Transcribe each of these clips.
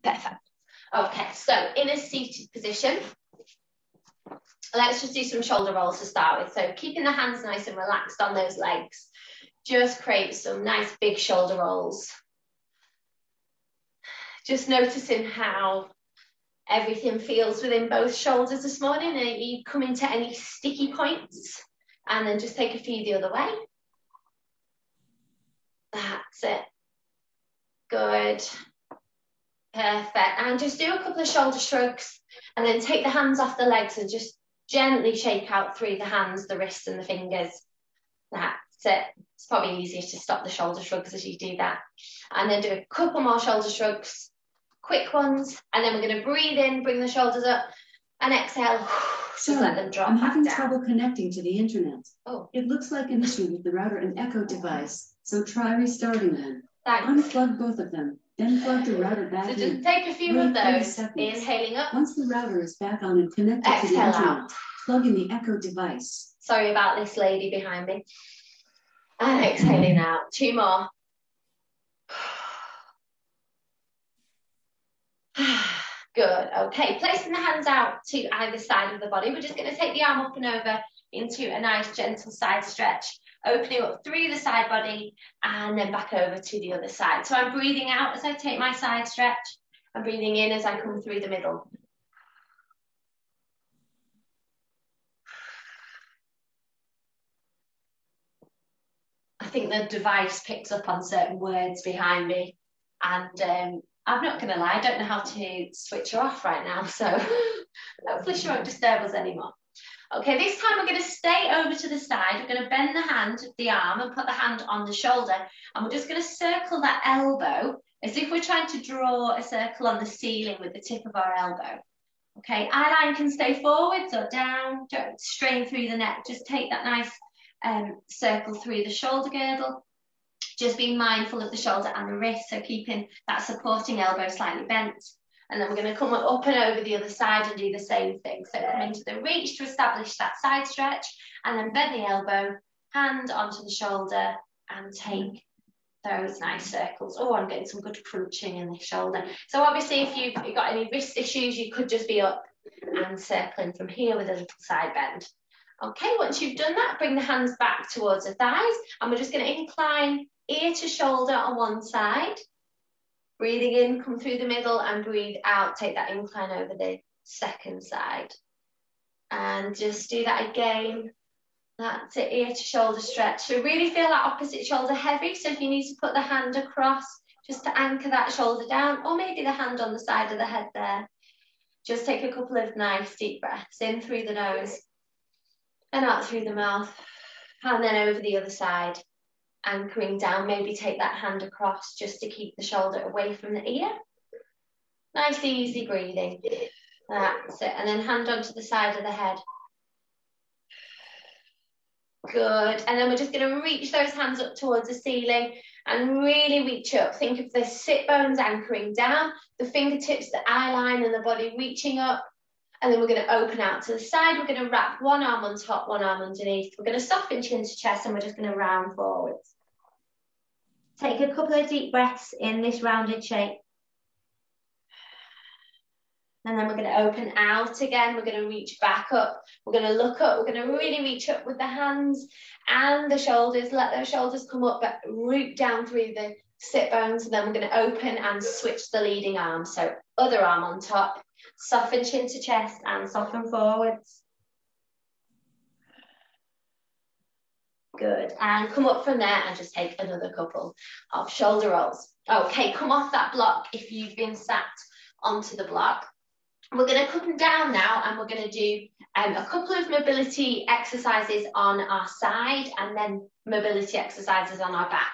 Perfect. Okay, so in a seated position, let's just do some shoulder rolls to start with. So keeping the hands nice and relaxed on those legs, just create some nice big shoulder rolls. Just noticing how everything feels within both shoulders this morning, and you come into any sticky points, and then just take a few the other way. That's it. Good. Perfect. And just do a couple of shoulder shrugs, and then take the hands off the legs and just gently shake out through the hands, the wrists and the fingers. That's it. It's probably easier to stop the shoulder shrugs as you do that. And then do a couple more shoulder shrugs, quick ones, and then we're going to breathe in, bring the shoulders up, and exhale. Just let them drop I'm back having down. trouble connecting to the internet. Oh. It looks like an issue with the router and Echo device, so try restarting them. Thanks. Unplug both of them, then plug the router back in. So just take a few of those, inhaling up. Once the router is back on and connected to the internet, out. plug in the Echo device. Sorry about this lady behind me. And exhaling out. 2 more. Good. Okay, placing the hands out to either side of the body. We're just going to take the arm up and over into a nice gentle side stretch, opening up through the side body and then back over to the other side. So I'm breathing out as I take my side stretch and breathing in as I come through the middle. I think the device picks up on certain words behind me, and I'm not going to lie, I don't know how to switch her off right now, so hopefully she won't disturb us anymore. Okay, this time we're going to stay over to the side. We're going to bend the hand, the arm, and put the hand on the shoulder, and we're just going to circle that elbow as if we're trying to draw a circle on the ceiling with the tip of our elbow. Okay, eye line can stay forwards or down, don't strain through the neck, just take that nice circle through the shoulder girdle. Just being mindful of the shoulder and the wrist, so keeping that supporting elbow slightly bent. And then we're going to come up and over the other side and do the same thing. So come into the reach to establish that side stretch, and then bend the elbow, hand onto the shoulder, and take those nice circles. Oh, I'm getting some good crunching in the shoulder. So obviously if you've got any wrist issues, you could just be up and circling from here with a little side bend. Okay, once you've done that, bring the hands back towards the thighs, and we're just going to incline ear to shoulder on one side. Breathing in, come through the middle, and breathe out, take that incline over the second side. And just do that again. That's it, ear to shoulder stretch. So really feel that opposite shoulder heavy, so if you need to put the hand across, just to anchor that shoulder down, or maybe the hand on the side of the head there. Just take a couple of nice deep breaths in through the nose and out through the mouth, and then over the other side, anchoring down. Maybe take that hand across just to keep the shoulder away from the ear. Nice easy breathing. That's it. And then hand onto the side of the head. Good. And then we're just going to reach those hands up towards the ceiling and really reach up. Think of the sit bones anchoring down, the fingertips, the eye line and the body reaching up. And then we're going to open out to the side. We're going to wrap one arm on top, one arm underneath. We're going to soften chin to chest, and we're just going to round forwards. Take a couple of deep breaths in this rounded shape. And then we're going to open out again. We're going to reach back up. We're going to look up. We're going to really reach up with the hands and the shoulders. Let those shoulders come up, but root down through the sit bones. And then we're going to open and switch the leading arm. So other arm on top. Soften chin to chest and soften forwards. Good. And come up from there and just take another couple of shoulder rolls. Okay, come off that block if you've been sat onto the block. We're going to come down now, and we're going to do a couple of mobility exercises on our side and then mobility exercises on our back.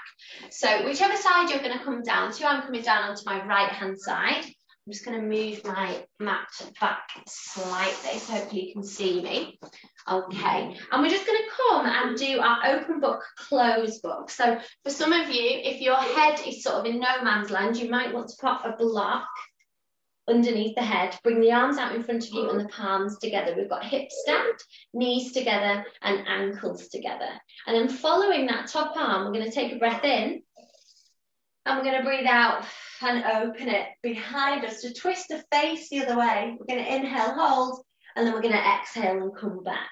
So whichever side you're going to come down to, I'm coming down onto my right hand side. I'm just going to move my mat back slightly so hopefully you can see me. Okay, and we're just going to come and do our open book, close book. So for some of you, if your head is sort of in no man's land, you might want to pop a block underneath the head. Bring the arms out in front of you and the palms together. We've got hips stacked, knees together and ankles together. And then following that top arm, we're going to take a breath in And we're going to breathe out and open it behind us to twist the face the other way. We're going to inhale, hold, and then we're going to exhale and come back.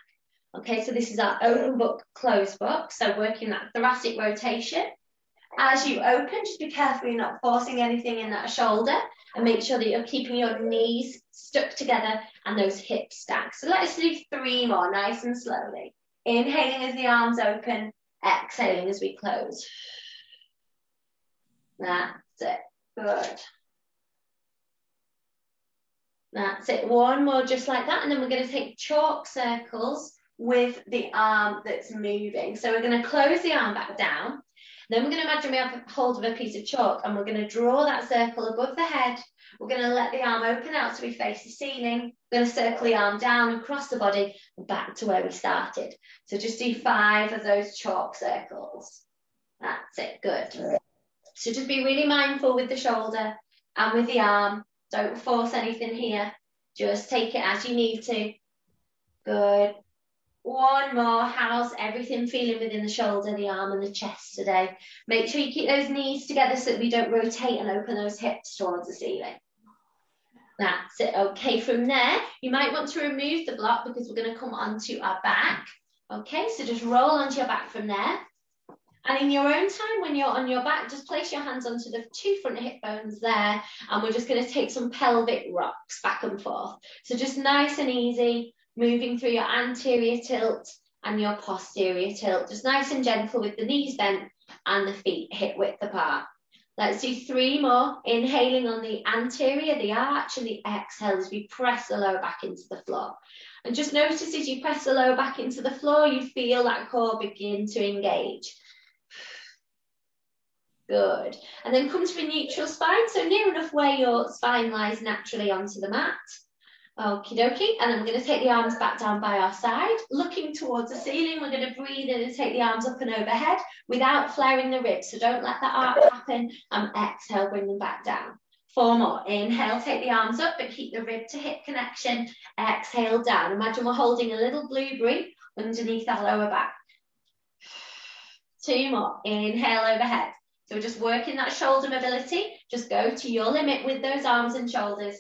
Okay, so this is our open book, closed book. So working that thoracic rotation. As you open, just be careful you're not forcing anything in that shoulder, and make sure that you're keeping your knees stuck together and those hips stacked. So let's do 3 more, nice and slowly. Inhaling as the arms open, exhaling as we close. That's it. Good. That's it. 1 more just like that. And then we're going to take chalk circles with the arm that's moving. So we're going to close the arm back down. Then we're going to imagine we have hold of a piece of chalk, and we're going to draw that circle above the head. We're going to let the arm open out so we face the ceiling. We're going to circle the arm down across the body and back to where we started. So just do 5 of those chalk circles. That's it. Good. So just be really mindful with the shoulder and with the arm. Don't force anything here. Just take it as you need to. Good. 1 more. How's everything feeling within the shoulder, the arm and the chest today? Make sure you keep those knees together so that we don't rotate and open those hips towards the ceiling. That's it. Okay, from there, you might want to remove the block because we're going to come onto our back. Okay, so just roll onto your back from there. And in your own time, when you're on your back, just place your hands onto the 2 front hip bones there. And we're just going to take some pelvic rocks back and forth. So just nice and easy, moving through your anterior tilt and your posterior tilt. Just nice and gentle with the knees bent and the feet hip width apart. Let's do 3 more. Inhaling on the anterior, the arch, and the exhale as we press the lower back into the floor. And just notice as you press the lower back into the floor, you feel that core begin to engage. Good. And then come to a neutral spine, so near enough where your spine lies naturally onto the mat. Okie dokie. And then we're going to take the arms back down by our side, looking towards the ceiling. We're going to breathe in and take the arms up and overhead without flaring the ribs. So don't let that arc happen. And exhale, bring them back down. 4 more. Inhale, take the arms up, but keep the rib to hip connection. Exhale down. Imagine we're holding a little blueberry underneath our lower back. 2 more. Inhale overhead. So we're just working that shoulder mobility. Just go to your limit with those arms and shoulders.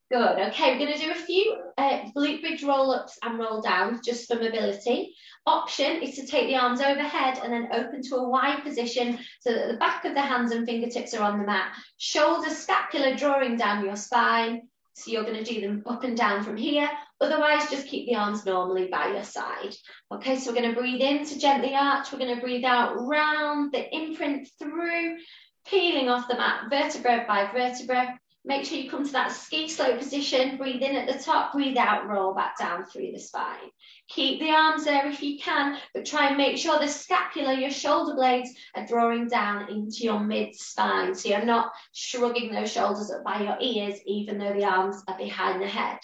Good. Okay, we're going to do a few glute bridge roll-ups and roll-downs just for mobility. Option is to take the arms overhead and then open to a wide position so that the back of the hands and fingertips are on the mat. Shoulders, scapula drawing down your spine. So you're going to do them up and down from here. Otherwise, just keep the arms normally by your side. Okay, so we're going to breathe in to gently arch. We're going to breathe out round the imprint through, peeling off the mat vertebra by vertebra. Make sure you come to that ski slope position. Breathe in at the top, breathe out, roll back down through the spine. Keep the arms there if you can, but try and make sure the scapula, your shoulder blades, are drawing down into your mid-spine. So you're not shrugging those shoulders up by your ears, even though the arms are behind the head.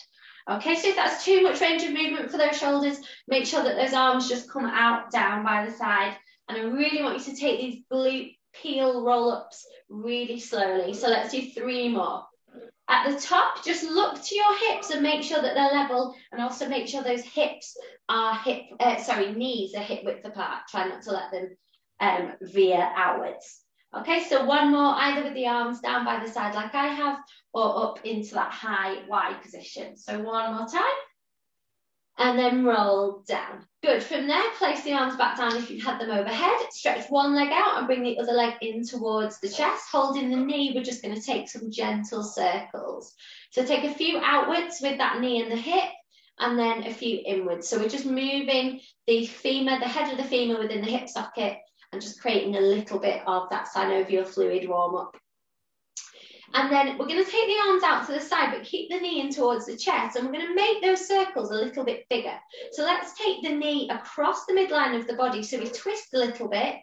Okay, so if that's too much range of movement for those shoulders, make sure that those arms just come out, down by the side. And I really want you to take these glute peel roll-ups really slowly. So let's do 3 more. At the top, just look to your hips and make sure that they're level, and also make sure those hips are knees are hip width apart. Try not to let them veer outwards. Okay, so 1 more, either with the arms down by the side like I have, or up into that high wide position. So 1 more time. And then roll down. Good. From there, place the arms back down if you've had them overhead. Stretch one leg out and bring the other leg in towards the chest. Holding the knee, we're just going to take some gentle circles. So take a few outwards with that knee and the hip, and then a few inwards. So we're just moving the femur, the head of the femur within the hip socket, and just creating a little bit of that synovial fluid warm up. And then we're going to take the arms out to the side, but keep the knee in towards the chest. And we're going to make those circles a little bit bigger. So let's take the knee across the midline of the body. So we twist a little bit,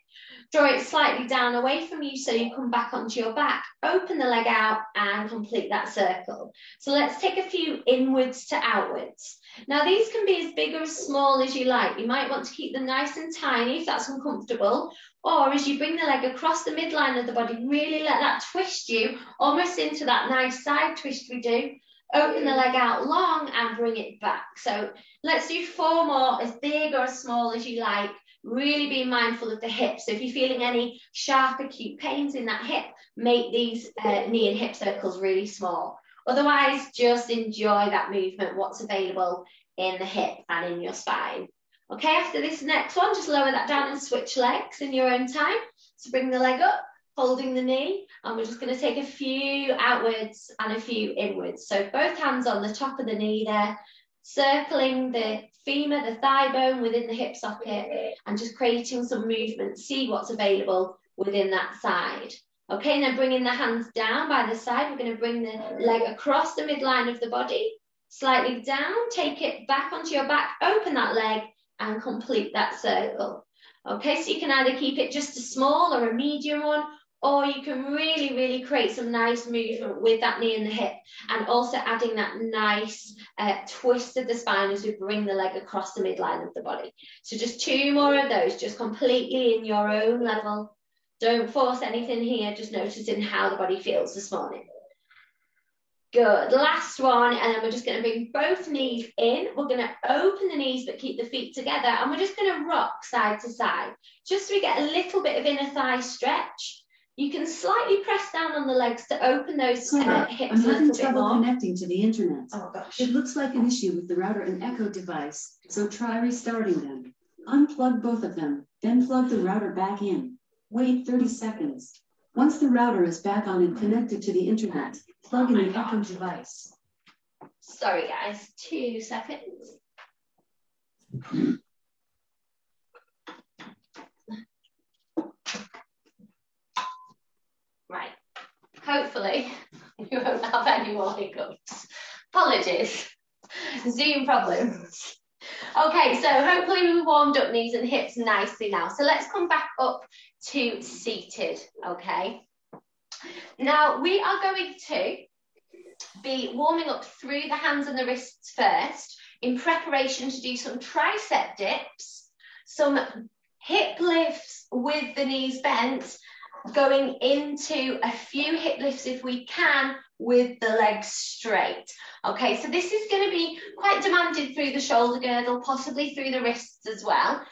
draw it slightly down away from you so you come back onto your back, open the leg out and complete that circle. So let's take a few inwards to outwards. Now these can be as big or as small as you like. You might want to keep them nice and tiny if that's uncomfortable. Or as you bring the leg across the midline of the body, really let that twist you almost into that nice side twist we do. Open the leg out long and bring it back. So let's do 4 more, as big or as small as you like. really being mindful of the hip. So if you're feeling any sharp acute pains in that hip, make these knee and hip circles really small. Otherwise, just enjoy that movement, what's available in the hip and in your spine. Okay, after this next one, just lower that down and switch legs in your own time. So bring the leg up, holding the knee, and we're just going to take a few outwards and a few inwards. So both hands on the top of the knee there, circling the femur, the thigh bone within the hip socket, and just creating some movement. See what's available within that side. Okay, now bringing the hands down by the side, we're going to bring the leg across the midline of the body, slightly down, take it back onto your back, open that leg, and complete that circle. Okay, so you can either keep it just a small or a medium one, or you can really, really create some nice movement with that knee and the hip, and also adding that nice twist of the spine as we bring the leg across the midline of the body. So just 2 more of those, just completely in your own level. Don't force anything here, just noticing how the body feels this morning. Good, last one, and then we're just going to bring both knees in. We're going to open the knees but keep the feet together, and we're just going to rock side to side, just so we get a little bit of inner thigh stretch. You can slightly press down on the legs to open those hips I'm a having little bit trouble more. connecting to the internet. Oh gosh. It looks like an issue with the router and Echo device, so try restarting them. Unplug both of them, then plug the router back in. Wait 30 seconds. Once the router is back on and connected to the internet, plug in the Echo device. Sorry guys, 2 seconds. Right, hopefully you won't have any more hiccups. Apologies, Zoom problems. Okay, so hopefully we warmed up knees and hips nicely now. So let's come back up to seated, okay? Now we are going to be warming up through the hands and the wrists first in preparation to do some tricep dips, some hip lifts with the knees bent, going into a few hip lifts if we can with the legs straight. Okay, so this is going to be quite demanded through the shoulder girdle, possibly through the wrists as well.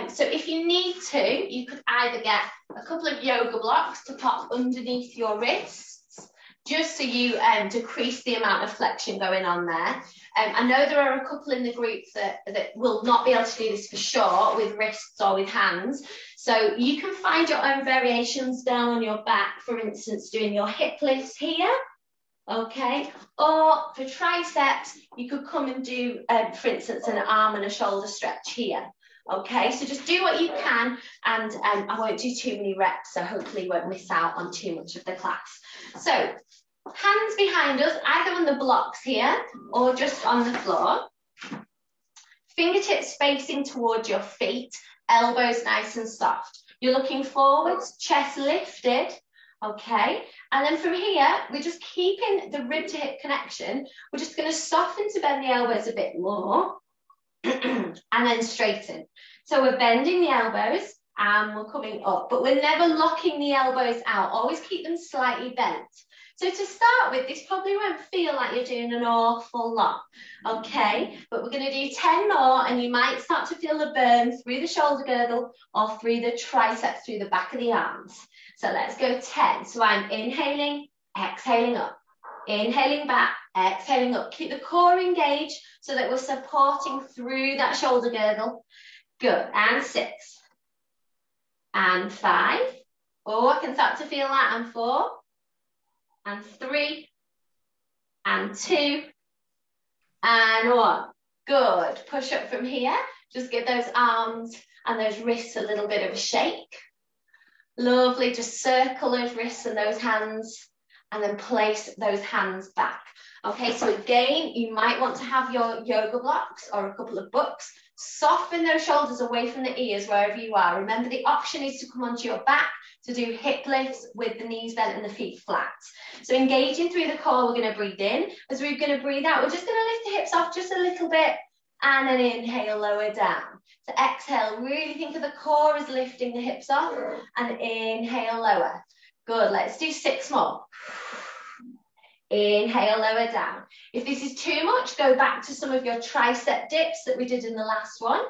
So if you need to, you could either get a couple of yoga blocks to pop underneath your wrists, just so you decrease the amount of flexion going on there. I know there are a couple in the group that will not be able to do this for sure with wrists or with hands. So you can find your own variations down on your back, for instance, doing your hip lifts here. Okay, or for triceps, you could come and do, for instance, an arm and a shoulder stretch here. Okay, so just do what you can, and I won't do too many reps, so hopefully you won't miss out on too much of the class. So, hands behind us, either on the blocks here or just on the floor. Fingertips facing towards your feet, elbows nice and soft. You're looking forwards, chest lifted. Okay, and then from here, we're just keeping the rib to hip connection. We're just going to soften to bend the elbows a bit more and then straighten. So we're bending the elbows and we're coming up, but we're never locking the elbows out. Always keep them slightly bent. So to start with, this probably won't feel like you're doing an awful lot, okay? But we're going to do 10 more, and you might start to feel the burn through the shoulder girdle or through the triceps, through the back of the arms. So let's go 10. So I'm inhaling, exhaling up, inhaling back, exhaling up. Keep the core engaged so that we're supporting through that shoulder girdle. Good, and 6, and 5. Oh, I can start to feel that, and 4, and 3, and 2, and 1. Good. Push up from here. Just give those arms and those wrists a little bit of a shake. Lovely. Just circle those wrists and those hands, and then place those hands back. Okay, so again, you might want to have your yoga blocks or a couple of books. Soften those shoulders away from the ears wherever you are. Remember, the option is to come onto your back to do hip lifts with the knees bent and the feet flat. So engaging through the core, we're going to breathe in. As we're going to breathe out, we're just going to lift the hips off just a little bit, and then inhale, lower down. So exhale, really think of the core as lifting the hips off, and inhale, lower. Good, let's do 6 more. Inhale, lower down. If this is too much, go back to some of your tricep dips that we did in the last one.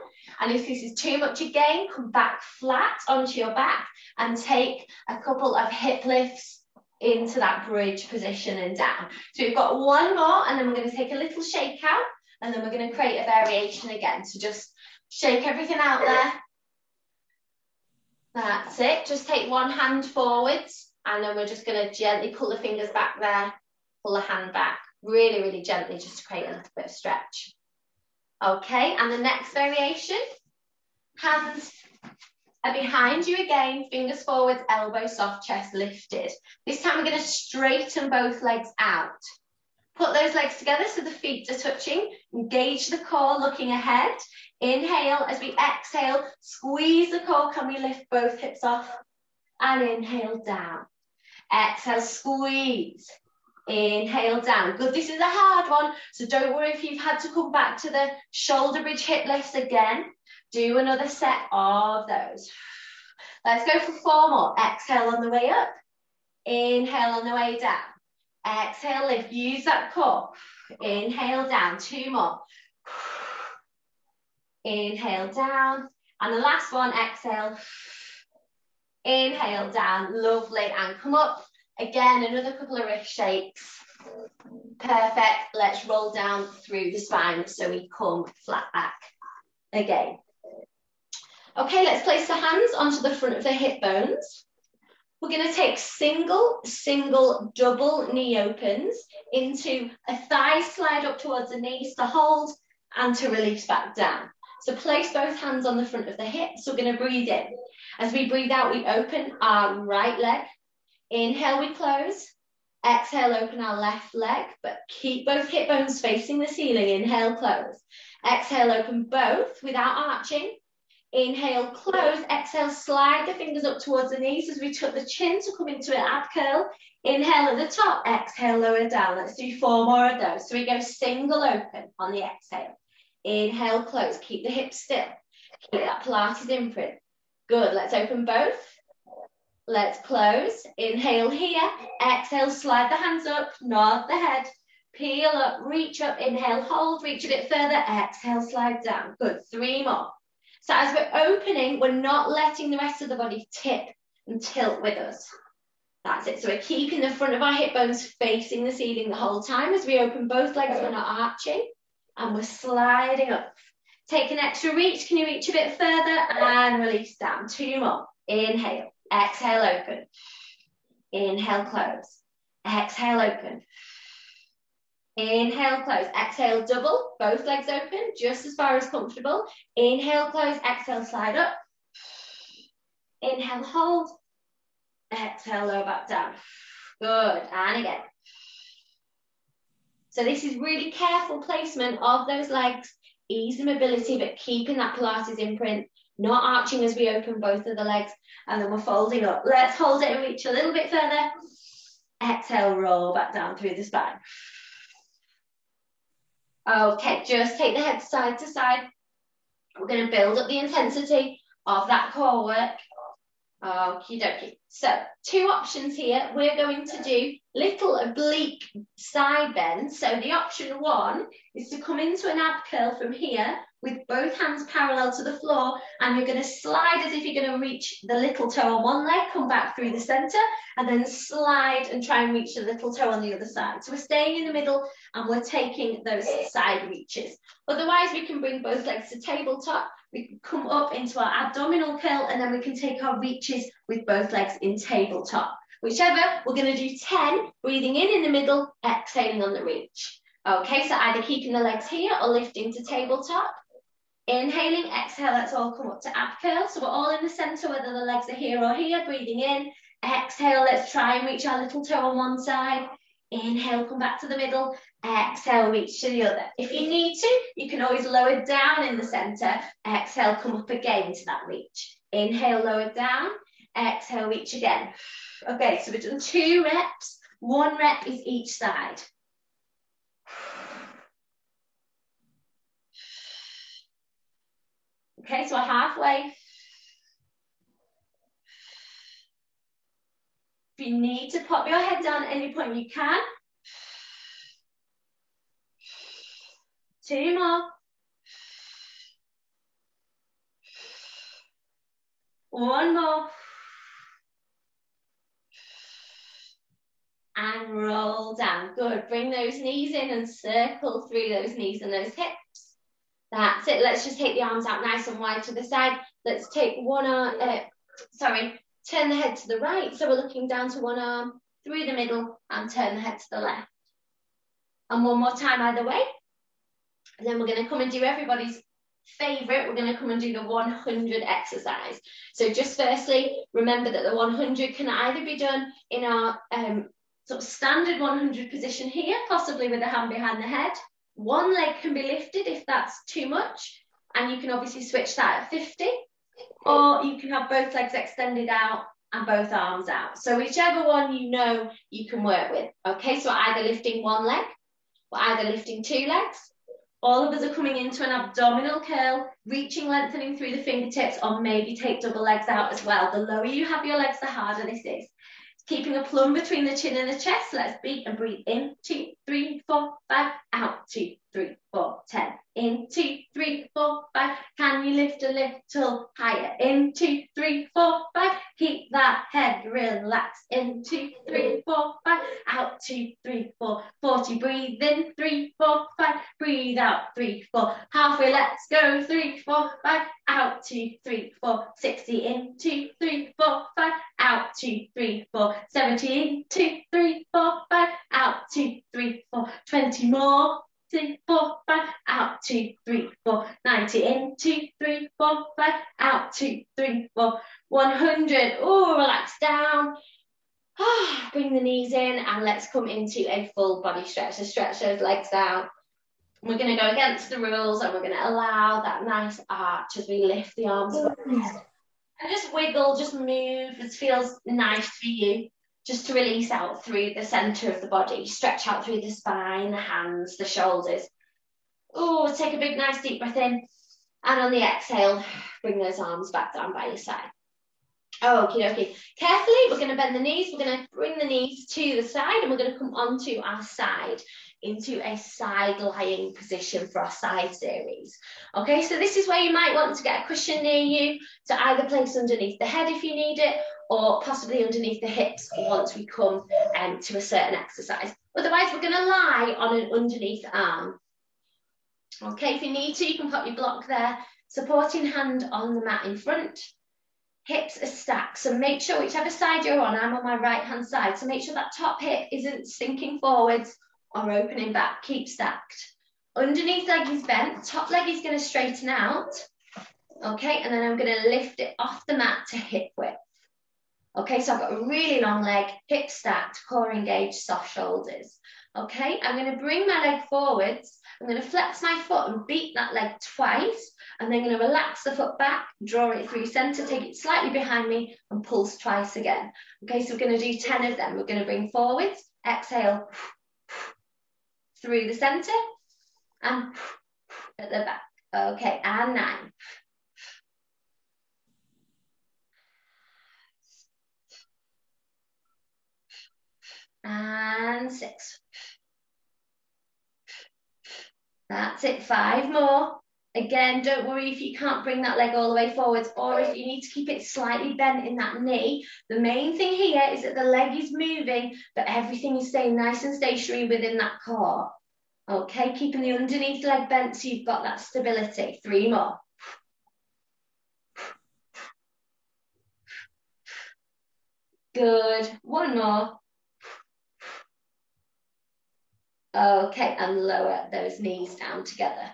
And if this is too much again, come back flat onto your back and take a couple of hip lifts into that bridge position and down. So we've got one more, and then we're going to take a little shake out, and then we're going to create a variation again. So just shake everything out there. That's it. Just take one hand forwards, and then we're just going to gently pull the fingers back there, pull the hand back, really, really gently, just to create a little bit of stretch. Okay, and the next variation, hands are behind you again, fingers forwards, elbow soft, chest lifted. This time we're going to straighten both legs out. Put those legs together so the feet are touching. Engage the core, looking ahead. Inhale. As we exhale, squeeze the core. Can we lift both hips off? And inhale, down. Exhale, squeeze. Inhale, down. Good. This is a hard one, so don't worry if you've had to come back to the shoulder bridge hip lifts again. Do another set of those. Let's go for 4 more. Exhale on the way up. Inhale on the way down. Exhale, lift. Use that core. Inhale, down. 2 more. Inhale, down. And the last one, exhale. Inhale, down. Lovely. And come up. Again, another couple of wrist shakes. Perfect. Let's roll down through the spine so we come flat back again. Okay, let's place the hands onto the front of the hip bones. We're going to take single, double knee opens into a thigh slide up towards the knees to hold and to release back down. So place both hands on the front of the hips. We're going to breathe in. As we breathe out, we open our right leg. Inhale, we close. Exhale, open our left leg, but keep both hip bones facing the ceiling. Inhale, close. Exhale, open both without arching. Inhale, close. Exhale, slide the fingers up towards the knees as we tuck the chin to come into an ab curl. Inhale at the top. Exhale, lower down. Let's do 4 more of those. So we go single open on the exhale. Inhale, close. Keep the hips still. Keep that Pilates imprint. Good. Let's open both. Let's close. Inhale here. Exhale, slide the hands up. Nod the head. Peel up. Reach up. Inhale, hold. Reach a bit further. Exhale, slide down. Good. 3 more. So as we're opening, we're not letting the rest of the body tip and tilt with us. That's it. So we're keeping the front of our hip bones facing the ceiling the whole time. As we open both legs, we're not arching. And we're sliding up. Take an extra reach. Can you reach a bit further? And release down. 2 more. Inhale. Exhale, open. Inhale, close. Exhale, open. Inhale, close. Exhale, double. Both legs open, just as far as comfortable. Inhale, close. Exhale, slide up. Inhale, hold. Exhale, lower back down. Good. And again. So this is really careful placement of those legs. Easy mobility, but keeping that Pilates imprint. Not arching as we open both of the legs. And then we're folding up. Let's hold it and reach a little bit further. Exhale, roll back down through the spine. Okay, just take the head side to side. We're going to build up the intensity of that core work. Okie dokie. So 2 options here. We're going to do little oblique side bends. So the option 1 is to come into an ab curl from here with both hands parallel to the floor, and you're going to slide as if you're going to reach the little toe on one leg, come back through the center, and then slide and try and reach the little toe on the other side. So we're staying in the middle and we're taking those side reaches. Otherwise, we can bring both legs to tabletop. We can come up into our abdominal curl, and then we can take our reaches with both legs in tabletop. Whichever, we're going to do 10, breathing in the middle, exhaling on the reach. Okay, so either keeping the legs here or lifting to tabletop. Inhaling, exhale, let's all come up to ab curl. So we're all in the center, whether the legs are here or here. Breathing in, exhale, let's try and reach our little toe on one side. Inhale, come back to the middle. Exhale, reach to the other. If you need to, you can always lower down in the center. Exhale, come up again to that reach. Inhale, lower down. Exhale, reach again. Okay, so we've done 2 reps. 1 rep is each side. Okay, so we're halfway. If you need to pop your head down at any point, you can. 2 more. One more. And roll down. Good. Bring those knees in and circle through those knees and those hips. That's it. Let's just take the arms out nice and wide to the side. Let's take one arm, turn the head to the right. So we're looking down to one arm, through the middle, and turn the head to the left. And one more time either way. And then we're going to come and do everybody's favorite. We're going to come and do the 100 exercise. So just firstly, remember that the 100 can either be done in our sort of standard 100 position here, possibly with a hand behind the head. One leg can be lifted if that's too much, and you can obviously switch that at 50, or you can have both legs extended out and both arms out. So whichever one you know you can work with. Okay, so either lifting one leg, or either lifting two legs. All of us are coming into an abdominal curl, reaching, lengthening through the fingertips, or maybe take double legs out as well. The lower you have your legs, the harder this is. Keeping a plumb between the chin and the chest. Let's beat and breathe. In, 2, 3, 4, 5. Out, 2, 3, 4, 10. In, 2, 3, 4, 5. Can you lift a little higher? In, 2, 3, 4, 5. Keep that head relaxed. In, 2, 3, 4, 5. Out, 2, 3, 4. 40. Breathe in, 3, 4, 5. Breathe out, 3, 4. Halfway, let's go. 3, 4, 5. Out, 2, 3, 4. 60. In, 2, 3, 4, 5. Out, 2, 3, 4. 70. In, 2, 3, 4, 5. Out, 2, 3, 4. 20 more. 2, 4, 5. Out, 2, 3, 4. 90. In, 2, 3, 4, 5. Out, 2, 3, 4. 100. Oh, relax down. Bring the knees in and let's come into a full body stretch. So stretch those legs out. We're going to go against the rules and we're going to allow that nice arch as we lift the arms above the head. And just wiggle, just move. This feels nice for you. Just to release out through the center of the body. Stretch out through the spine, the hands, the shoulders. Oh, take a big, nice deep breath in. And on the exhale, bring those arms back down by your side. Okie dokie. Carefully, we're going to bend the knees. We're going to bring the knees to the side and we're going to come onto our side into a side lying position for our side series. Okay, so this is where you might want to get a cushion near you to either place underneath the head if you need it or possibly underneath the hips once we come to a certain exercise. Otherwise, we're going to lie on an underneath arm. Okay, if you need to, you can put your block there. Supporting hand on the mat in front. Hips are stacked, so make sure whichever side you're on, I'm on my right hand side, so make sure that top hip isn't sinking forwards or opening back. Keep stacked. Underneath leg is bent, top leg is going to straighten out. Okay, and then I'm going to lift it off the mat to hip width. Okay, so I've got a really long leg, hip stacked, core engaged, soft shoulders. Okay, I'm going to bring my leg forwards. I'm going to flex my foot and beat that leg twice. And then I'm going to relax the foot back, draw it through center, take it slightly behind me and pulse twice again. Okay, so we're going to do 10 of them. We're going to bring forwards, exhale through the center and at the back. Okay, and 9. And 6. That's it, 5 more. Again, don't worry if you can't bring that leg all the way forwards or if you need to keep it slightly bent in that knee. The main thing here is that the leg is moving, but everything is staying nice and stationary within that core. Okay, keeping the underneath leg bent so you've got that stability. 3 more. Good. 1 more. Okay, and lower those knees down together.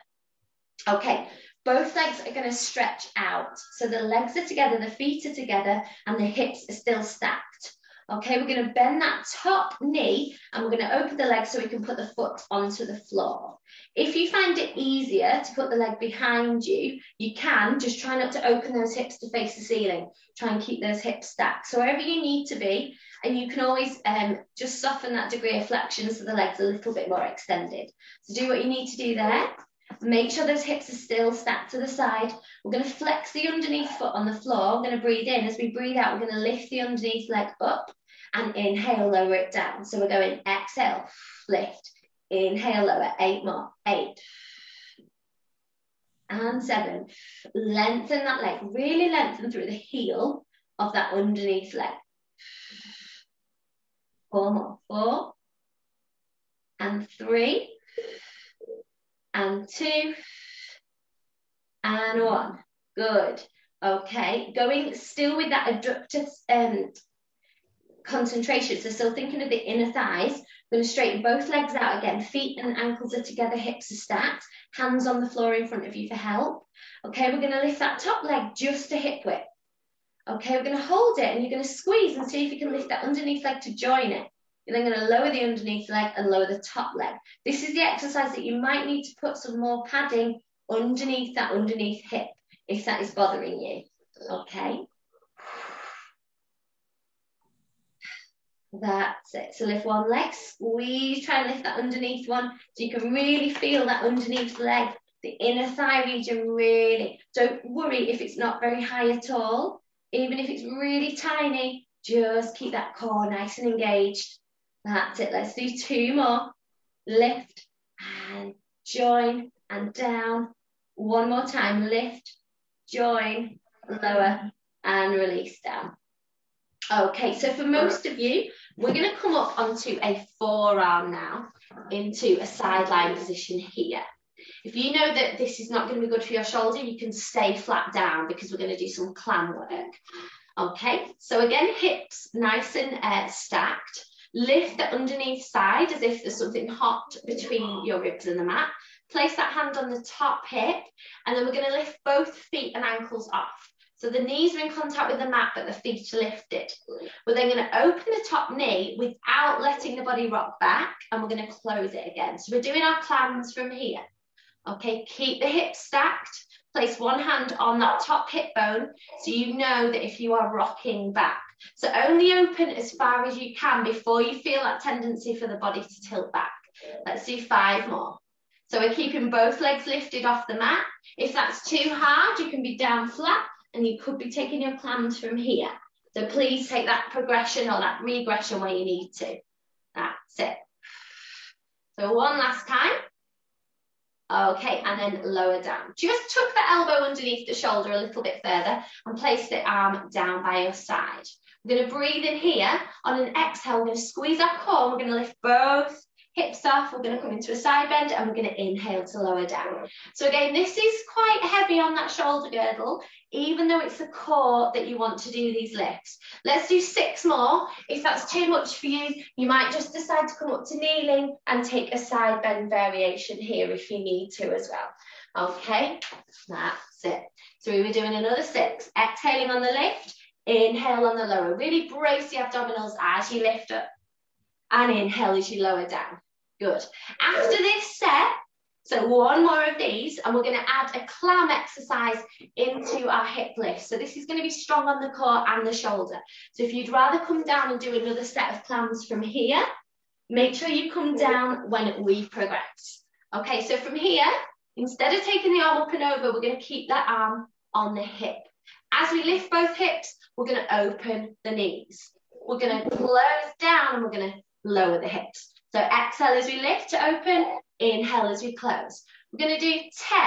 Okay, both legs are going to stretch out. So the legs are together, the feet are together, and the hips are still stacked. Okay, we're going to bend that top knee, and we're going to open the leg so we can put the foot onto the floor. If you find it easier to put the leg behind you, you can. Just try not to open those hips to face the ceiling. Try and keep those hips stacked. So wherever you need to be, and you can always just soften that degree of flexion so the leg's a little bit more extended. So do what you need to do there. Make sure those hips are still stacked to the side. We're going to flex the underneath foot on the floor. We're going to breathe in. As we breathe out, we're going to lift the underneath leg up and inhale, lower it down. So we're going exhale, lift, inhale, lower. 8 more. 8, And 7. Lengthen that leg, really lengthen through the heel of that underneath leg. 4 more. 4. And 3. And 2. And 1. Good. Okay, going still with that adductor concentration, so still thinking of the inner thighs. I'm going to straighten both legs out again. Feet and ankles are together, hips are stacked. Hands on the floor in front of you for help. Okay, we're going to lift that top leg just to hip width. Okay, we're going to hold it and you're going to squeeze and see if you can lift that underneath leg to join it. You're then going to lower the underneath leg and lower the top leg. This is the exercise that you might need to put some more padding underneath that underneath hip if that is bothering you. Okay. That's it. So lift one leg, squeeze, try and lift that underneath one so you can really feel that underneath leg, the inner thigh region really. Don't worry if it's not very high at all. Even if it's really tiny, just keep that core nice and engaged. That's it. Let's do 2 more. Lift and join and down. 1 more time. Lift, join, lower and release down. Okay, so for most of you, we're going to come up onto a forearm now into a sideline position here. If you know that this is not going to be good for your shoulder, you can stay flat down because we're going to do some clam work. Okay, so again, hips nice and stacked. Lift the underneath side as if there's something hot between your ribs and the mat. Place that hand on the top hip, and then we're going to lift both feet and ankles off. So the knees are in contact with the mat, but the feet are lifted. We're then going to open the top knee without letting the body rock back, and we're going to close it again. So we're doing our clams from here. Okay, keep the hips stacked. Place one hand on that top hip bone so you know that if you are rocking back. So only open as far as you can before you feel that tendency for the body to tilt back. Let's do 5 more. So we're keeping both legs lifted off the mat. If that's too hard, you can be down flat and you could be taking your clams from here. So please take that progression or that regression where you need to. That's it. So one last time. Okay, and then lower down. Just tuck the elbow underneath the shoulder a little bit further and place the arm down by your side. We're going to breathe in here. On an exhale, we're going to squeeze our core. We're going to lift both hips off. We're going to come into a side bend and we're going to inhale to lower down. So again, this is quite heavy on that shoulder girdle, even though it's the core that you want to do these lifts. Let's do 6 more. If that's too much for you, you might just decide to come up to kneeling and take a side bend variation here if you need to as well. Okay, that's it. So we were doing another 6. Exhaling on the lift, inhale on the lower. Really brace the abdominals as you lift up and inhale as you lower down. Good. After this set, so 1 more of these, and we're going to add a clam exercise into our hip lift. So this is going to be strong on the core and the shoulder. So if you'd rather come down and do another set of clams from here, make sure you come down when we progress. Okay, so from here, instead of taking the arm up and over, we're going to keep that arm on the hip. As we lift both hips, we're going to open the knees. We're going to close down and we're going to lower the hips. So exhale as we lift to open, inhale as we close. We're going to do 10,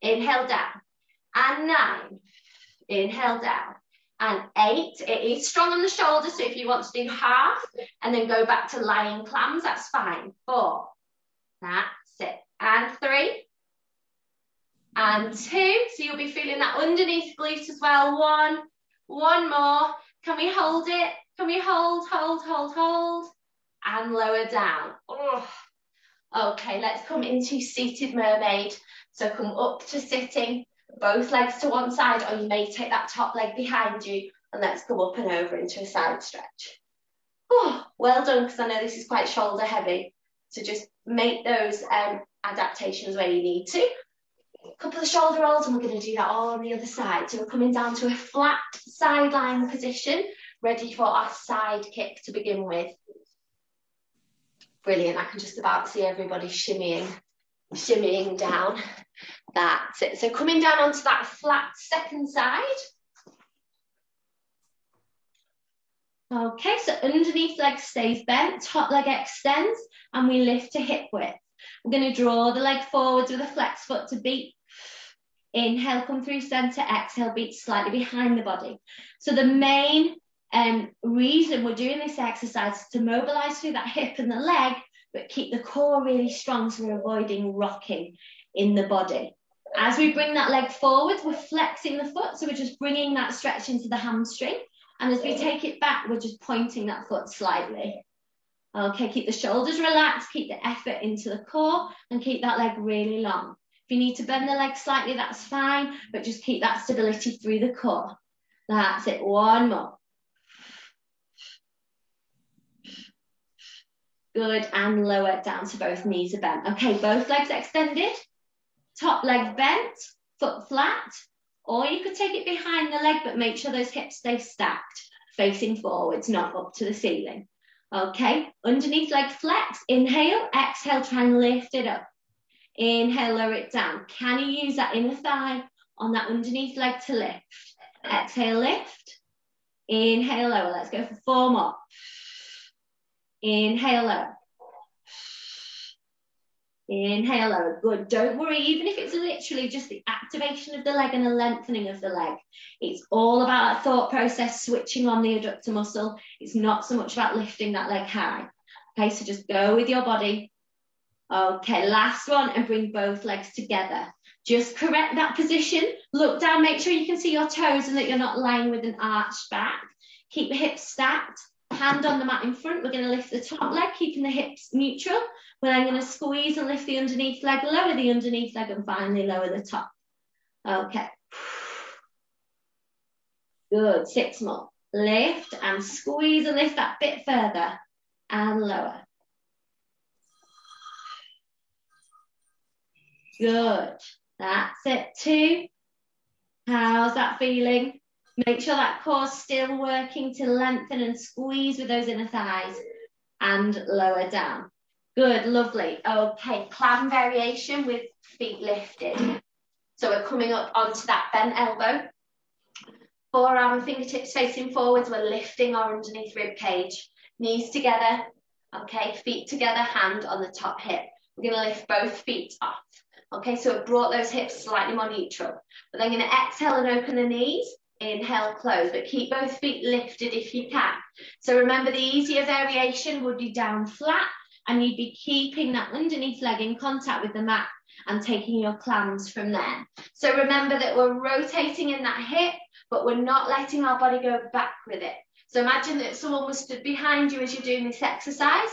inhale down, and 9, inhale down, and 8. It is strong on the shoulder, so if you want to do half and then go back to lying clams, that's fine. 4, that's it, and 3, and 2. So you'll be feeling that underneath glute as well. 1 more. Can we hold it? Can we hold? And lower down. Oh. Okay, let's come into seated mermaid. So come up to sitting, both legs to one side, or you may take that top leg behind you, and let's go up and over into a side stretch. Oh, well done, because I know this is quite shoulder heavy. So just make those adaptations where you need to. A couple of shoulder rolls, and we're going to do that all on the other side. So we're coming down to a flat sideline position, ready for our side kick to begin with. Brilliant, I can just about see everybody shimmying down. That's it. So coming down onto that flat second side. Okay, so underneath leg stays bent, top leg extends, and we lift to hip width. We're going to draw the leg forwards with a flex foot to beat. Inhale, come through center. Exhale, beat slightly behind the body. So the main reason we're doing this exercise is to mobilize through that hip and the leg, but keep the core really strong so we're avoiding rocking in the body. As we bring that leg forward, we're flexing the foot, so we're just bringing that stretch into the hamstring. And as we take it back, we're just pointing that foot slightly. Okay, keep the shoulders relaxed, keep the effort into the core, and keep that leg really long. If you need to bend the leg slightly, that's fine, but just keep that stability through the core. That's it, one more. Good, and lower down to both knees are bent. Okay, both legs extended, top leg bent, foot flat, or you could take it behind the leg, but make sure those hips stay stacked, facing forwards, not up to the ceiling. Okay, underneath leg flex, inhale, exhale, try and lift it up. Inhale, lower it down. Can you use that inner thigh on that underneath leg to lift? Exhale, lift. Inhale, lower. Let's go for 4 more. Inhale, lower. Inhale, lower. Good. Don't worry, even if it's literally just the activation of the leg and the lengthening of the leg. It's all about that thought process, switching on the adductor muscle. It's not so much about lifting that leg high. Okay, so just go with your body. Okay, last one, and bring both legs together. Just correct that position. Look down, make sure you can see your toes and that you're not lying with an arched back. Keep the hips stacked. Hand on the mat in front. We're going to lift the top leg, keeping the hips neutral. We're then going to squeeze and lift the underneath leg, lower the underneath leg, and finally lower the top. Okay. Good. 6 more. Lift and squeeze and lift that bit further and lower. Good. That's it. 2. How's that feeling? Make sure that core's still working to lengthen and squeeze with those inner thighs and lower down. Good, lovely. Okay, clam variation with feet lifted. So we're coming up onto that bent elbow. Forearm and fingertips facing forwards. We're lifting our underneath rib cage. Knees together. Okay, feet together, hand on the top hip. We're going to lift both feet off. Okay, so it brought those hips slightly more neutral. We're then going to exhale and open the knees. Inhale, close, but keep both feet lifted if you can. So remember, the easier variation would be down flat, and you'd be keeping that underneath leg in contact with the mat and taking your clams from there. So remember that we're rotating in that hip, but we're not letting our body go back with it. So imagine that someone was stood behind you as you're doing this exercise,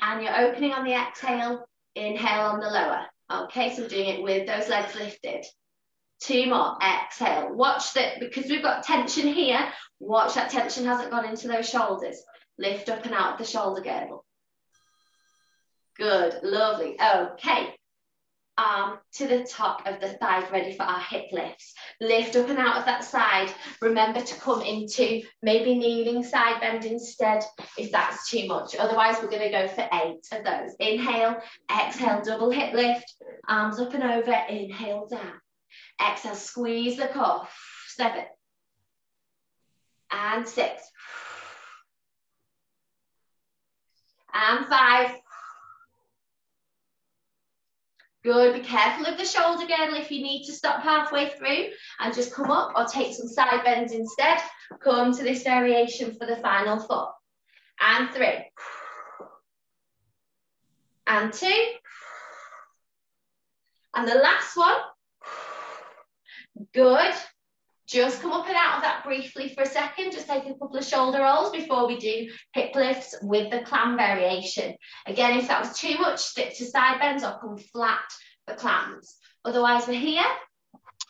and you're opening on the exhale, inhale on the lower. Okay, so we're doing it with those legs lifted. 2 more, exhale. Watch that, because we've got tension here, watch that tension hasn't gone into those shoulders. Lift up and out of the shoulder girdle. Good, lovely. Okay, arm to the top of the thighs, ready for our hip lifts. Lift up and out of that side. Remember to come into maybe kneeling side bend instead if that's too much. Otherwise, we're going to go for 8 of those. Inhale, exhale, double hip lift. Arms up and over, inhale down. Exhale, squeeze the core. 7 and 6 and 5. Good. Be careful of the shoulder girdle if you need to stop halfway through and just come up, or take some side bends instead. Come to this variation for the final 4 and 3 and 2 and the last one. Good. Just come up and out of that briefly for a second. Just take a couple of shoulder rolls before we do hip lifts with the clam variation. Again, if that was too much, stick to side bends or come flat for clams. Otherwise, we're here.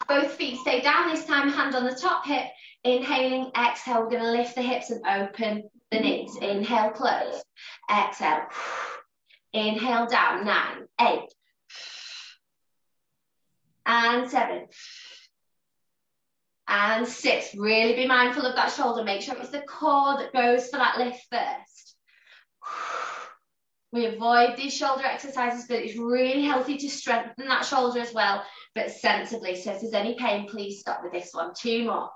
Both feet stay down. This time, hand on the top hip. Inhaling, exhale. We're going to lift the hips and open the knees. Inhale, close. Exhale. Inhale, down. 9, 8 and 7 and 6. Really be mindful of that shoulder. Make sure it's the core that goes for that lift first. We avoid these shoulder exercises, but it's really healthy to strengthen that shoulder as well, but sensibly. So if there's any pain, please stop with this one. 2 more.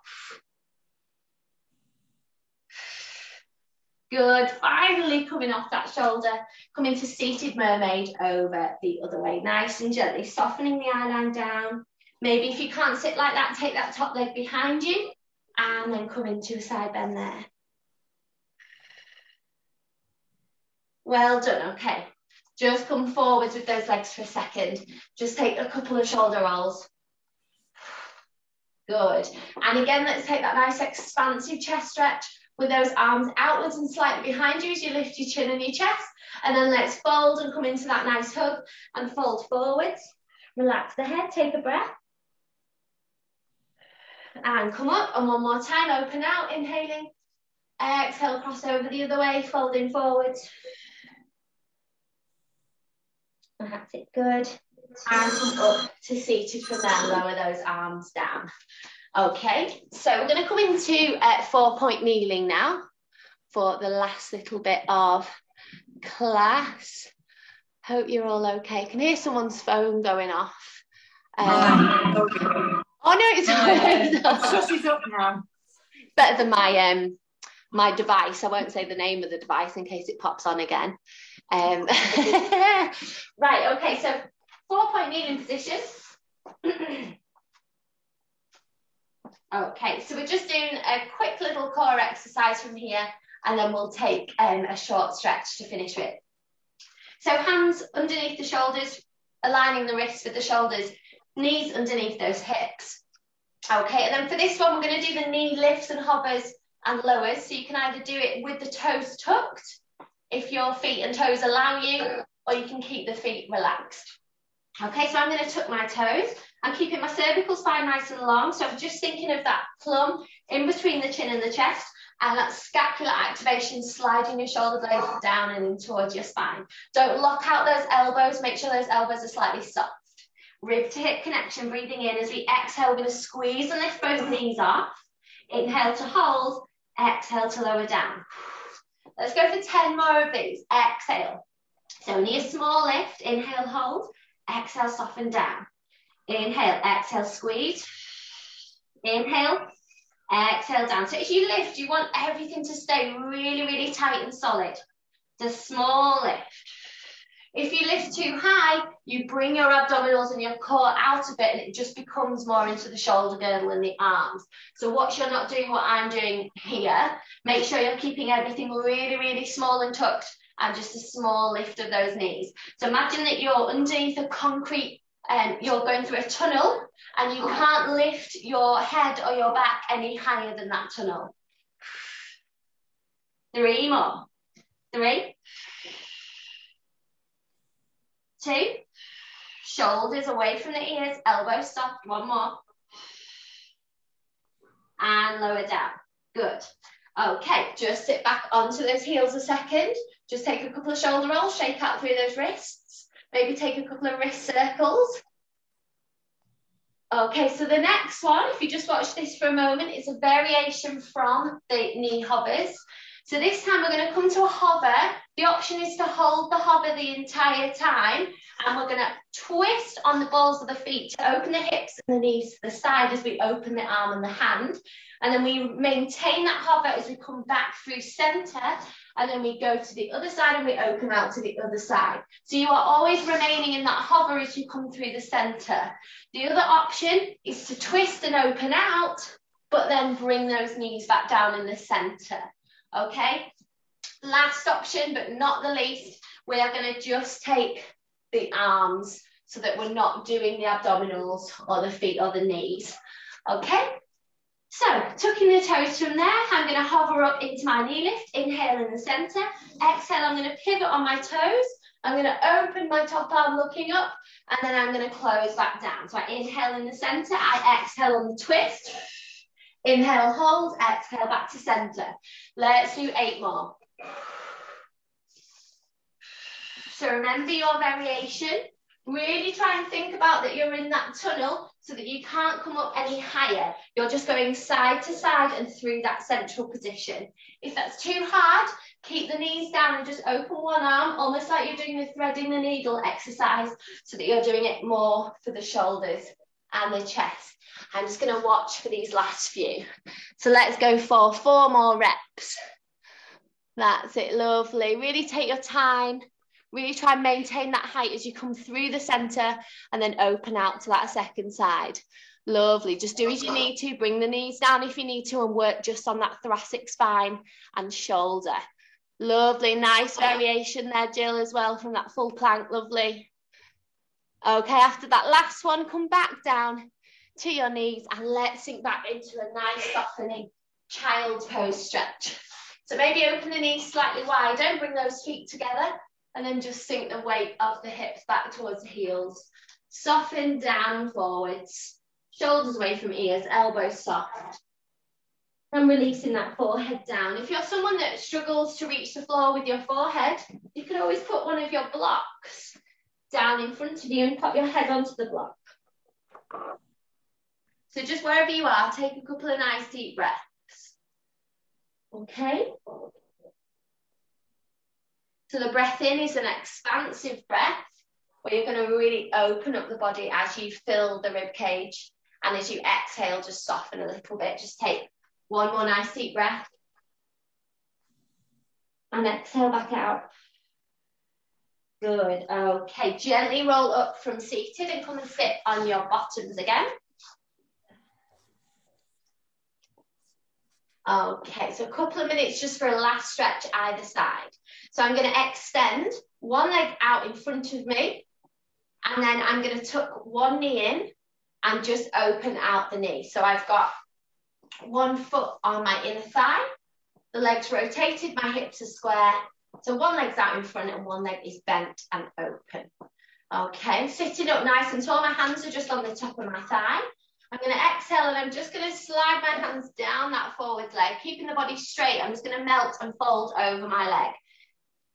Good. Finally coming off that shoulder, coming to seated mermaid over the other way. Nice and gently softening the eyeline down. Maybe if you can't sit like that, take that top leg behind you and then come into a side bend there. Well done, okay. Just come forwards with those legs for a second. Just take a couple of shoulder rolls. Good. And again, let's take that nice expansive chest stretch with those arms outwards and slightly behind you as you lift your chin and your chest. And then let's fold and come into that nice hug and fold forwards. Relax the head, take a breath. And come up, and one more time, open out, inhaling. Exhale, cross over the other way, folding forwards. That's it, good. And come up to seated from there, lower those arms down. Okay, so we're going to come into 4-point kneeling now for the last little bit of class. Hope you're all okay. I can hear someone's phone going off. Oh no, it's shut it up now. Better than my device. I won't say the name of the device in case it pops on again. Right, okay, so 4-point kneeling position. Okay, so we're just doing a quick little core exercise from here, and then we'll take a short stretch to finish with. So hands underneath the shoulders, aligning the wrists with the shoulders, knees underneath those hips. Okay, and then for this one, we're going to do the knee lifts and hovers and lowers. So you can either do it with the toes tucked, if your feet and toes allow you, or you can keep the feet relaxed. Okay, so I'm going to tuck my toes. I'm keeping my cervical spine nice and long. So I'm just thinking of that plum in between the chin and the chest, and that scapular activation, sliding your shoulder blades down and in towards your spine. Don't lock out those elbows. Make sure those elbows are slightly soft. Rib to hip connection, breathing in. As we exhale, we're going to squeeze and lift both knees off. Inhale to hold, exhale to lower down. Let's go for 10 more of these. Exhale. So only a small lift. Inhale, hold. Exhale, soften down. Inhale, exhale, squeeze. Inhale, exhale, down. So as you lift, you want everything to stay really, really tight and solid. It's a small lift. If you lift too high, you bring your abdominals and your core out a bit, and it just becomes more into the shoulder girdle and the arms. So watch you're not doing what I'm doing here. Make sure you're keeping everything really, really small and tucked, and just a small lift of those knees. So imagine that you're underneath a concrete, you're going through a tunnel, and you can't lift your head or your back any higher than that tunnel. 3 more. 3. 2. Shoulders away from the ears, elbows soft. 1 more. And lower down. Good. Okay, just sit back onto those heels a second. Just take a couple of shoulder rolls, shake out through those wrists. Maybe take a couple of wrist circles. Okay, so the next one, if you just watch this for a moment, is a variation from the knee hovers. So this time we're going to come to a hover. The option is to hold the hover the entire time, and we're going to twist on the balls of the feet to open the hips and the knees to the side as we open the arm and the hand. And then we maintain that hover as we come back through center, and then we go to the other side and we open out to the other side. So you are always remaining in that hover as you come through the center. The other option is to twist and open out, but then bring those knees back down in the center. Okay, last option, but not the least, we are going to just take the arms so that we're not doing the abdominals or the feet or the knees. Okay, so tucking the toes from there, I'm going to hover up into my knee lift, inhale in the center, exhale, I'm going to pivot on my toes, I'm going to open my top arm looking up, and then I'm going to close back down. So I inhale in the center, I exhale on the twist. Inhale, hold, exhale, back to center. Let's do 8 more. So remember your variation. Really try and think about that you're in that tunnel so that you can't come up any higher. You're just going side to side and through that central position. If that's too hard, keep the knees down and just open one arm, almost like you're doing the threading the needle exercise, so that you're doing it more for the shoulders and the chest. I'm just going to watch for these last few. So let's go for 4 more reps. That's it, lovely. Really take your time. Really try and maintain that height as you come through the centre and then open out to that second side. Lovely. Just do as you need to. Bring the knees down if you need to and work just on that thoracic spine and shoulder. Lovely. Nice variation there, Jill, as well from that full plank. Lovely. Okay, after that last one, come back down to your knees and let's sink back into a nice softening child's pose stretch. So maybe open the knees slightly wider, bring those feet together, and then just sink the weight of the hips back towards the heels. Soften down forwards, shoulders away from ears, elbows soft. And releasing that forehead down. If you're someone that struggles to reach the floor with your forehead, you can always put one of your blocks down in front of you and pop your head onto the block. So just wherever you are, take a couple of nice deep breaths. Okay. So the breath in is an expansive breath where you're going to really open up the body as you fill the rib cage. And as you exhale, just soften a little bit. Just take one more nice deep breath. And exhale back out. Good. Okay. Gently roll up from seated and come and sit on your bottoms again. Okay. So a couple of minutes just for a last stretch either side. So I'm going to extend one leg out in front of me. And then I'm going to tuck one knee in and just open out the knee. So I've got one foot on my inner thigh, the legs rotated, my hips are square. So one leg's out in front and one leg is bent and open. Okay, sitting up nice and tall, my hands are just on the top of my thigh. I'm going to exhale and I'm just going to slide my hands down that forward leg, keeping the body straight. I'm just going to melt and fold over my leg.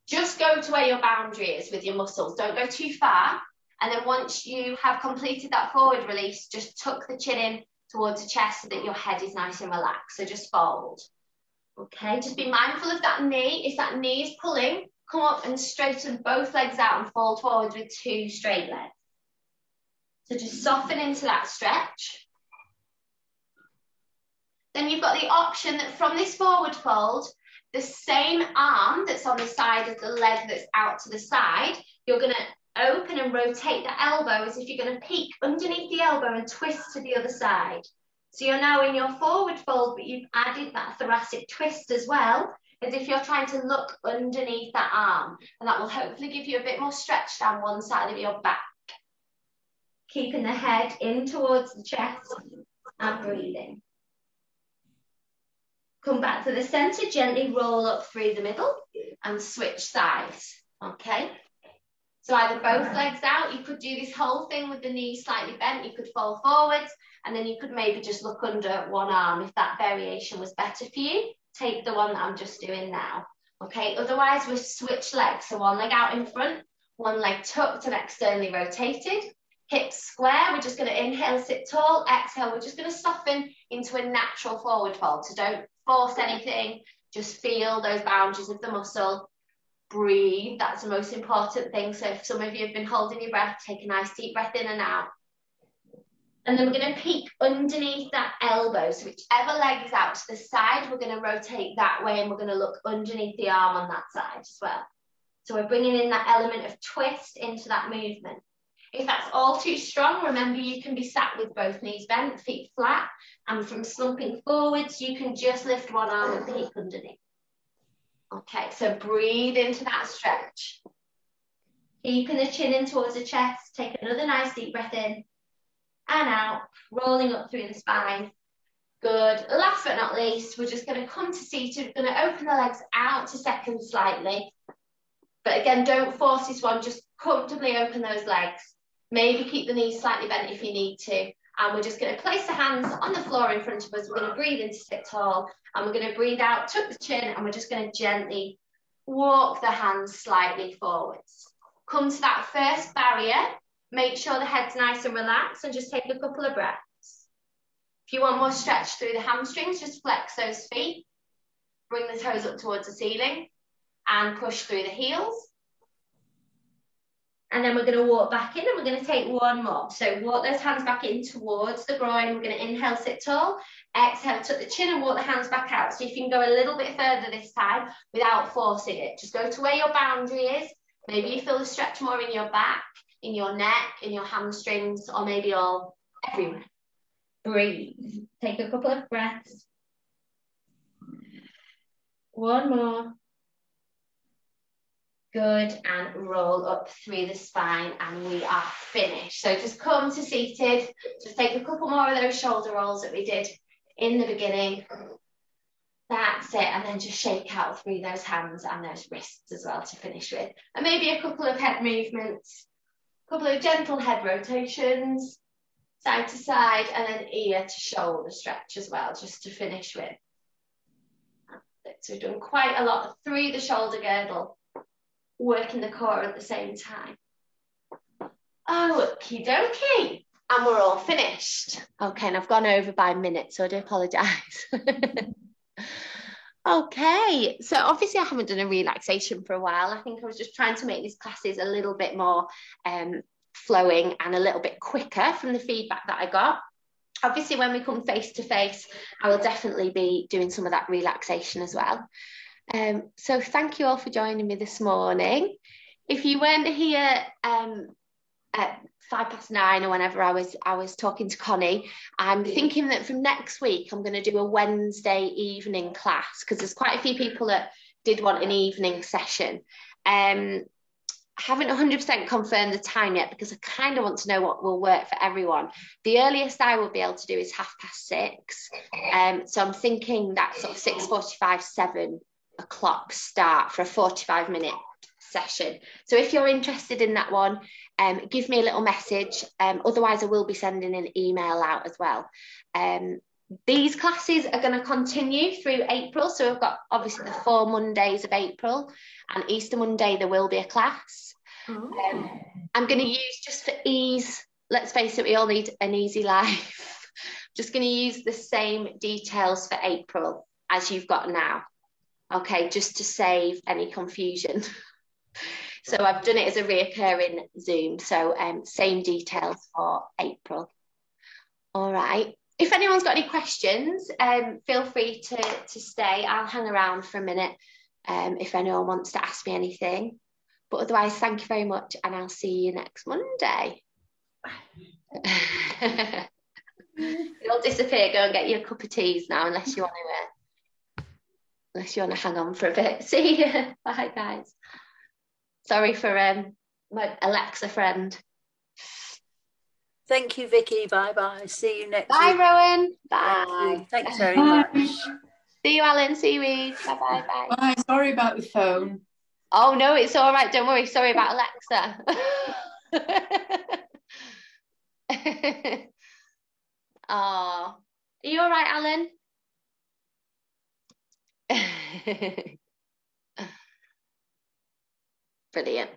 Just go to where your boundary is with your muscles. Don't go too far. And then once you have completed that forward release, just tuck the chin in towards the chest so that your head is nice and relaxed. So just fold. Okay, just be mindful of that knee. If that knee is pulling, come up and straighten both legs out and fold forward with two straight legs. So just soften into that stretch. Then you've got the option that from this forward fold, the same arm that's on the side of the leg that's out to the side, you're going to open and rotate the elbow as if you're going to peek underneath the elbow and twist to the other side. So you're now in your forward fold, but you've added that thoracic twist as well, as if you're trying to look underneath that arm. And that will hopefully give you a bit more stretch down one side of your back. Keeping the head in towards the chest and breathing. Come back to the center, gently roll up through the middle and switch sides, okay? So either both legs out, you could do this whole thing with the knees slightly bent, you could fall forwards, and then you could maybe just look under one arm if that variation was better for you. Take the one that I'm just doing now, okay? Otherwise, we'll switch legs. So one leg out in front, one leg tucked and externally rotated, hips square. We're just going to inhale, sit tall, exhale. We're just going to soften into a natural forward fold. So don't force anything, just feel those boundaries of the muscle. Breathe, that's the most important thing. So if some of you have been holding your breath, take a nice deep breath in and out. And then we're going to peek underneath that elbow. So whichever leg is out to the side, we're going to rotate that way and we're going to look underneath the arm on that side as well. So we're bringing in that element of twist into that movement. If that's all too strong, remember you can be sat with both knees bent, feet flat, and from slumping forwards, you can just lift one arm and peek underneath. Okay, so breathe into that stretch. Keeping the chin in towards the chest, take another nice deep breath in and out, rolling up through the spine. Good. Last but not least, we're just going to come to seated. We're going to open the legs out to second slightly. But again, don't force this one, just comfortably open those legs. Maybe keep the knees slightly bent if you need to. And we're just going to place the hands on the floor in front of us. We're going to breathe in to sit tall. And we're going to breathe out, tuck the chin, and we're just going to gently walk the hands slightly forwards. Come to that first barrier. Make sure the head's nice and relaxed and just take a couple of breaths. If you want more stretch through the hamstrings, just flex those feet. Bring the toes up towards the ceiling and push through the heels. And then we're going to walk back in and we're going to take one more. So walk those hands back in towards the groin. We're going to inhale, sit tall. Exhale, tuck the chin and walk the hands back out. So if you can go a little bit further this time without forcing it. Just go to where your boundary is. Maybe you feel the stretch more in your back, in your neck, in your hamstrings, or maybe all everywhere. Breathe. Take a couple of breaths. One more. Good, and roll up through the spine, and we are finished. So just come to seated. Just take a couple more of those shoulder rolls that we did in the beginning. That's it, and then just shake out through those hands and those wrists as well to finish with. And maybe a couple of head movements, a couple of gentle head rotations, side to side, and then ear to shoulder stretch as well, just to finish with. So we've done quite a lot through the shoulder girdle, working the core at the same time. Okie dokie. And we're all finished. Okay, and I've gone over by a minute, so I do apologise. Okay, so obviously I haven't done a relaxation for a while. I think I was just trying to make these classes a little bit more flowing and a little bit quicker from the feedback that I got. Obviously, when we come face to face, I will definitely be doing some of that relaxation as well. So thank you all for joining me this morning. If you weren't here at 9:05 or whenever I was talking to Connie, I'm thinking that from next week I'm going to do a Wednesday evening class, because there's quite a few people that did want an evening session. I haven't 100% confirmed the time yet, because I kind of want to know what will work for everyone. The earliest I will be able to do is 6:30. So I'm thinking that sort of 6:45, 7 o'clock start for a 45-minute session. So if you're interested in that one, give me a little message. Otherwise, I will be sending an email out as well. These classes are going to continue through April. So we've got obviously the 4 Mondays of April, and Easter Monday there will be a class. I'm going to use, just for ease, let's face it, we all need an easy life. Just going to use the same details for April as you've got now. Okay, just to save any confusion. So I've done it as a reoccurring Zoom, so same details for April. All right. If anyone's got any questions, feel free to stay. I'll hang around for a minute if anyone wants to ask me anything. But otherwise, thank you very much, and I'll see you next Monday. You'll disappear. Go and get your cup of teas now, unless you want to hang on for a bit. See you. Bye, guys. Sorry for my Alexa friend. Thank you, Vicky. Bye-bye. See you next Bye, week. Rowan. Bye. Thanks very much. See you, Alan. See you, Eve. Bye-bye. Bye. Bye. Sorry about the phone. Oh, no, it's all right. Don't worry. Sorry about Alexa. Oh, are you all right, Alan? Brilliant.